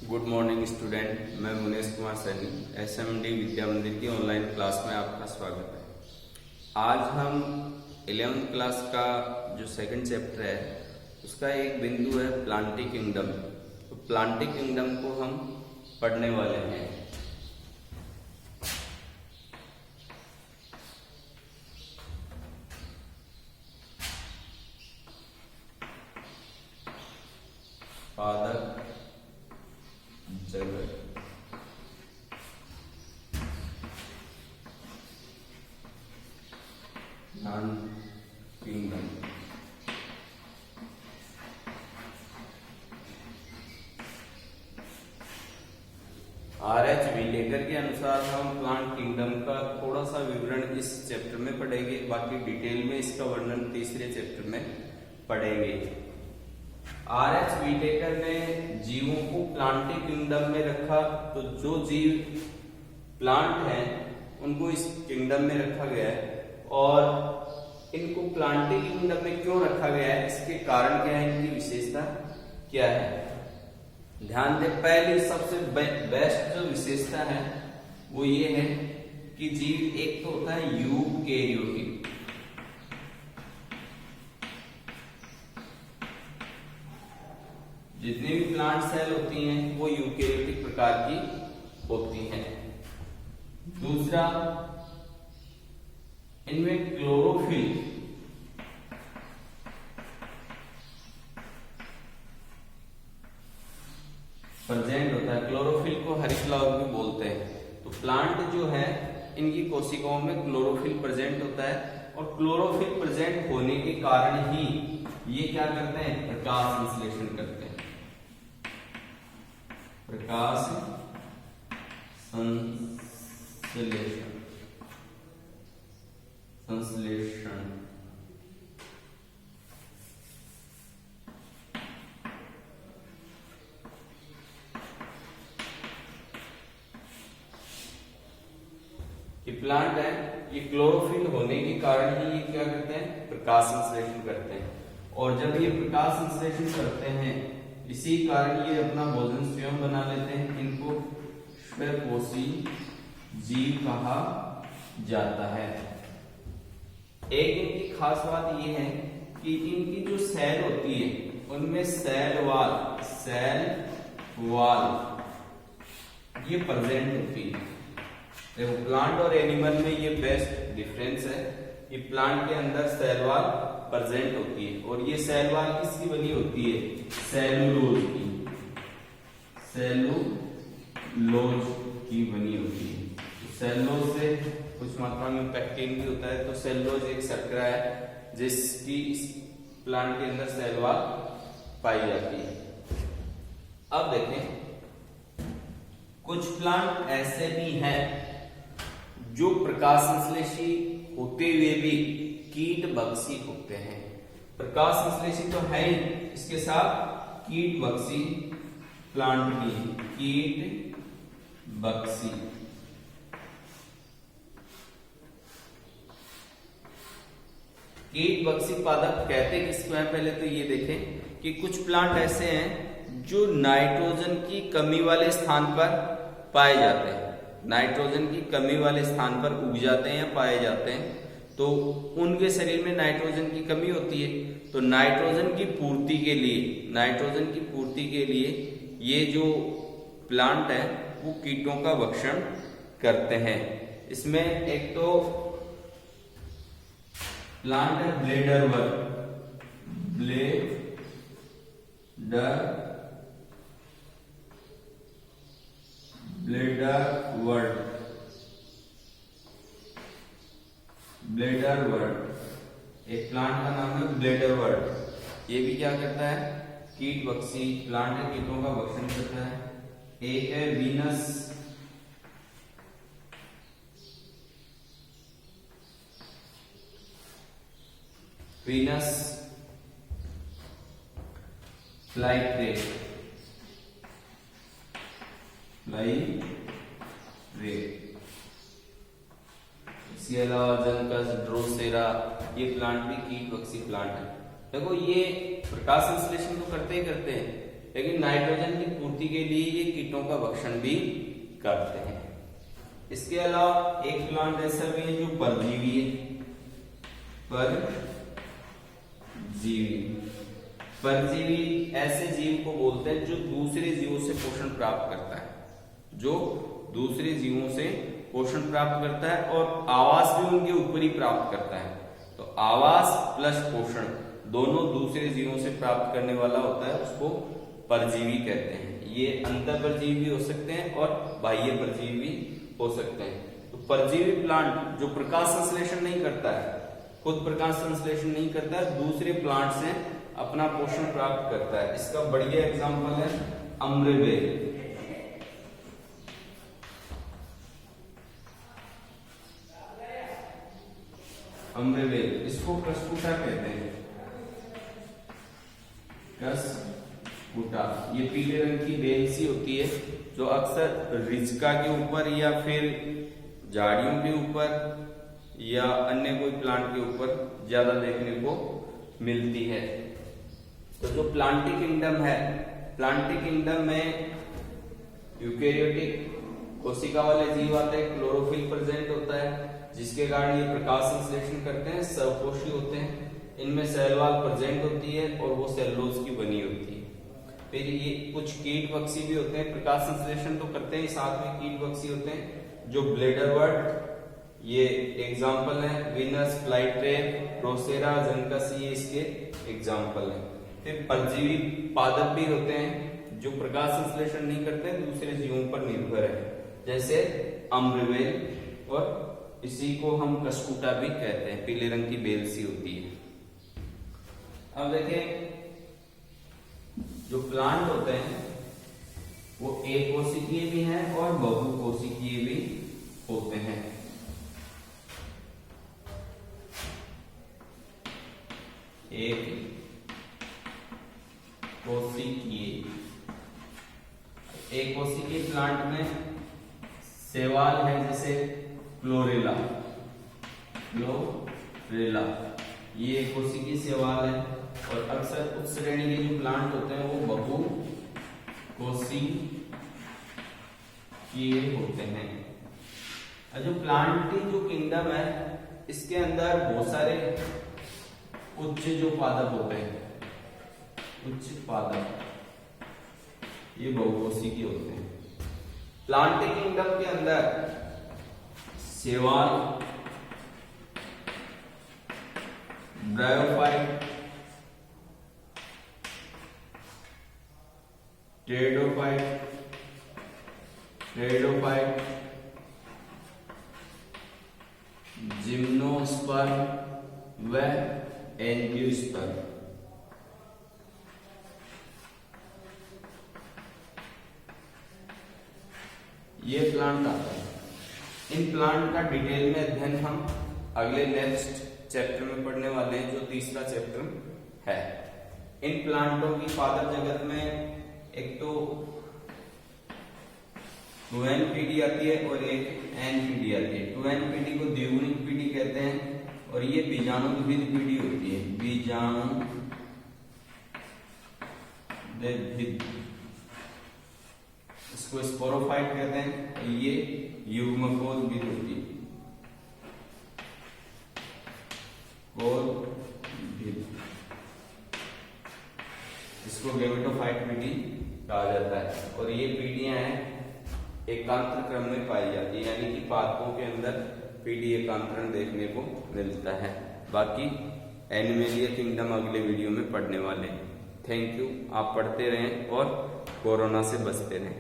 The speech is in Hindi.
गुड मॉर्निंग स्टूडेंट, मैं मुनेश कुमार सैनी SMD विद्या मंदिर की ऑनलाइन क्लास में आपका स्वागत है। आज हम 11th क्लास का जो सेकंड चैप्टर है उसका एक बिंदु है प्लांटी किंगडम। तो प्लांटी किंगडम को हम पढ़ने वाले हैं। पादप जगत किंगडम। RH विटेकर के अनुसार हम प्लांट किंगडम का थोड़ा सा विवरण इस चैप्टर में पढ़ेंगे, बाकी डिटेल में इसका वर्णन तीसरे चैप्टर में पढ़ेंगे। RH विटेकर ने जीवों को प्लांटी किंगडम में रखा, तो जो जीव प्लांट हैं उनको इस किंगडम में रखा गया है। और इनको प्लांटी किंगडम में क्यों रखा गया है, इसके कारण क्या है, इनकी विशेषता क्या है, ध्यान दें। पहली सबसे बेस्ट जो विशेषता है वो ये है कि जीव एक तो होता है यूकेरियोटिक। जितनी भी प्लांट सेल होती हैं वो यूकेरियोटिक प्रकार की होती हैं। दूसरा, इनमें क्लोरोफिल प्रेजेंट होता है। क्लोरोफिल को हरी फ्लावर भी बोलते हैं। तो प्लांट जो है इनकी कोशिकाओं में क्लोरोफिल प्रेजेंट होता है, और क्लोरोफिल प्रेजेंट होने के कारण ही ये क्या करते हैं, प्रकाश संश्लेषण करते हैं। प्रकाश संश्लेषण प्लांट है, ये क्लोरोफिल होने के कारण ही ये क्या करते हैं, प्रकाश संश्लेषण करते हैं। और जब ये प्रकाश संश्लेषण करते हैं, इसी कारण ये अपना भोजन स्वयं बना लेते हैं। इनको स्वयंपोषी जीव कहा जाता है। एक इनकी खास बात ये है कि इनकी जो सेल होती है उनमें सेल वाल ये प्रेजेंट होती है। देखो, प्लांट और एनिमल में ये बेस्ट डिफरेंस है। ये प्लांट के अंदर सेल वाल प्रेजेंट होती है, और ये सेल वाल किसकी बनी होती है, सेलुलोज की बनी होती है। तो सेलुलोज से कुछ मात्रा में पैक्टिन भी होता है। तो सेलुलोज एक शर्करा है जिसकी इस प्लांट के अंदर सेल वाल पाई जाती है। अब देखें, कुछ प्लांट ऐसे भी हैं जो प्रकाश संश्लेषी होते हुए भी कीटभक्षी होते हैं। प्रकाश संश्लेषी तो है ही, इसके साथ कीटभक्षी प्लांट भी, कीटभक्षी पादप कहते किसको है, पहले तो ये देखें कि कुछ प्लांट ऐसे हैं जो नाइट्रोजन की कमी वाले स्थान पर पाए जाते हैं। नाइट्रोजन की कमी वाले स्थान पर उग जाते हैं या पाए जाते हैं। तो उनके शरीर में नाइट्रोजन की कमी होती है। तो नाइट्रोजन की पूर्ति के लिए ये जो प्लांट है वो कीटों का भक्षण करते हैं। इसमें एक तो प्लांट है ब्लेडरवर्ट। एक प्लांट का नाम है ब्लेडरवर्ट। ये भी क्या करता है, कीटभक्षी प्लांट है, कीटों का भक्षण करता है। एक है वीनस फ्लाईट्रेट। इसके अलावा जनकस, ड्रोसेरा, ये प्लांट भी कीटभक्षी प्लांट है। देखो, ये प्रकाश संश्लेषण तो करते ही करते हैं, लेकिन नाइट्रोजन की पूर्ति के लिए ये कीटों का भक्षण भी करते हैं। इसके अलावा एक प्लांट ऐसा भी है जो परजीवी है। परजीवी ऐसे जीव को बोलते हैं जो दूसरे जीवों से पोषण प्राप्त करता है, जो दूसरे जीवों से पोषण प्राप्त करता है और आवास भी उनके ऊपर ही प्राप्त करता है। तो आवास प्लस पोषण दोनों दूसरे जीवों से प्राप्त करने वाला होता है, उसको परजीवी कहते हैं। ये अंतर परजीवी भी हो सकते हैं और बाह्य परजीवी भी हो सकते हैं। तो परजीवी प्लांट जो प्रकाश संश्लेषण नहीं करता है, खुद प्रकाश संश्लेषण नहीं करता है, दूसरे प्लांट से अपना पोषण प्राप्त करता है। इसका बढ़िया एग्जांपल है अम्रवेल। अम्रवेल, इसको क्रस्कुटा कहते हैं। क्रस्कुटा, ये पीले रंग की बेल सी होती है जो अक्सर रिजका के ऊपर या फिर झाड़ियों के ऊपर या अन्य कोई प्लांट के ऊपर ज्यादा देखने को मिलती है। तो जो प्लांटी किंगडम है, प्लांटी किंगडम में यूकेरियोटिक कोशिका वाले जीव आते हैं, क्लोरोफिल प्रेजेंट होता है जिसके कारण ये प्रकाश संश्लेषण करते हैं, स्वकोशी होते हैं। इनमें सेल वॉल प्रेजेंट होती है और वो सेलुलोज की बनी होती है। फिर ये कुछ कीट पक्षी भी होते हैं, प्रकाश संश्लेषण तो करते हैं, साथ में कीट पक्षी होते हैं जो ब्लेडर वर्ड, ये एग्जाम्पल है। विनस, फ्लाइट्रेप, प्रोसेरा, जनकस, ये इसके एग्जाम्पल है। फिर परजीवी पादप भी होते हैं जो प्रकाश संश्लेषण नहीं करते, दूसरे जीवों पर निर्भर है, जैसे अम्रवेल, और इसी को हम क्रस्कुटा भी कहते हैं, पीले रंग की बेल सी होती है। अब देखें, जो प्लांट होते हैं वो एक कोशिकीय भी हैं और बहुकोशिकीय भी होते हैं। एक कोशिकीय प्लांट में शैवाल है, जैसे क्लोरेला, ये एक कोशिकीय शैवाल है। और अक्सर उच्च श्रेणी के जो प्लांट होते हैं वो बहुकोशिकीय होते हैं। और जो प्लांटी जो किंगडम है, इसके अंदर बहुत सारे उच्च जो पादप होते हैं, उच्च पादप, ये बहुकोशिकीय होते हैं। प्लांटी किंगडम के अंदर शैवाल, ब्रायोफाइट, टेरिडोफाइट, जिम्नोस्पर्म व एंजियोस्पर्म, ये प्लांट आता है। इन प्लांट का डिटेल में अध्ययन हम अगले नेक्स्ट चैप्टर में पढ़ने वाले हैं, जो तीसरा चैप्टर है। इन प्लांटों की पादप जगत में एक तो 2n-पीढ़ी आती है और एक n-पीढ़ी आती है। 2n-पीढ़ी को द्विगुणित पीढ़ी कहते हैं और ये बीजाणुद्विध पीढ़ी होती है, बीजाणुद्विध। इसको स्पोरोफाइट कहते हैं और ये युग्मकोद्विध होती है, इसको गैमेटोफाइट पीढ़ी कहा जाता है। और ये पीढ़ियां हैं एकांतर क्रम में पाई जाती है, यानी कि पादपों के अंदर पीढ़ी एकांतरण देखने को मिलता है। बाकी एनिमेलिया किंगडम अगले वीडियो में पढ़ने वाले हैं। Thank you. आप पढ़ते रहें और कोरोना से बचते रहें।